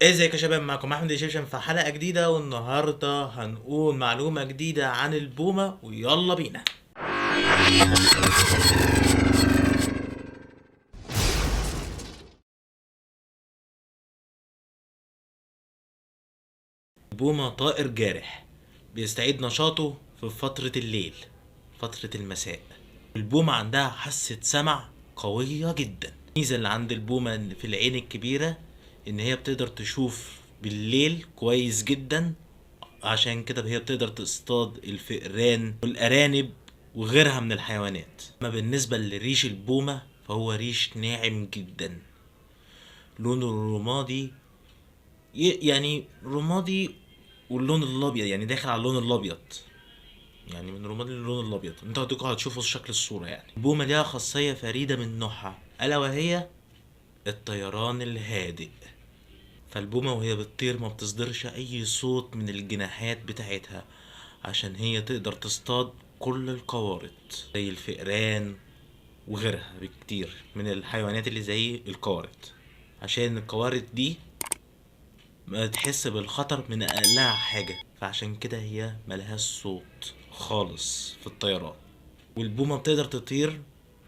ازيك يا شباب، معكم احمد ايجيبشن في حلقة جديدة، والنهاردة هنقول معلومة جديدة عن البومة، ويلا بينا. البومة طائر جارح بيستعيد نشاطه في فترة الليل، فترة المساء. البومة عندها حاسة سمع قوية جدا. الميزة اللي عند البومة في العين الكبيرة ان هي بتقدر تشوف بالليل كويس جدا، عشان كده هي بتقدر تصطاد الفئران والأرانب وغيرها من الحيوانات. اما بالنسبة لريش البومة فهو ريش ناعم جدا، لونه رمادي، يعني رمادي، واللون الابيض يعني داخل على اللون الابيض، يعني من رمادي للون الابيض. انت هتشوفوا شكل الصورة. يعني البومة ليها خاصية فريدة من نوعها، الا وهي الطيران الهادئ. فالبومة وهي بتطير ما بتصدرش اي صوت من الجناحات بتاعتها، عشان هي تقدر تصطاد كل القوارض زي الفئران وغيرها بكتير من الحيوانات اللي زي القوارض، عشان القوارض دي ما تحس بالخطر من اقلها حاجة، فعشان كده هي ملهاش صوت خالص في الطيران. والبومة بتقدر تطير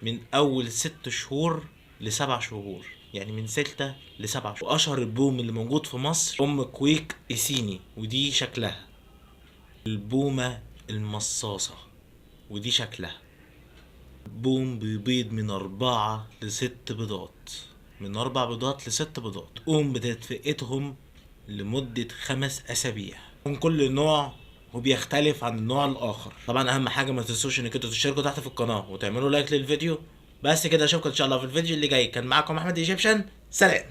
من اول 6 شهور ل7 شهور، يعني من 6 ل7 شهور. واشهر البوم اللي موجود في مصر ام كويك اسيني، ودي شكلها. البومة المصاصة، ودي شكلها. بوم بيبيض من 4 ل6 بيضات، من 4 بيضات ل6 بيضات، قوم بتدفئتهم لمدة 5 أسابيع. من كل نوع وبيختلف عن النوع الآخر. طبعا أهم حاجة ما تنسوش إنك انتوا تشتركوا تحت في القناة وتعملوا لايك للفيديو. بس كده، أشوفكم إن شاء الله في الفيديو اللي جاي. كان معاكم أحمد ايجيبشن، سلام.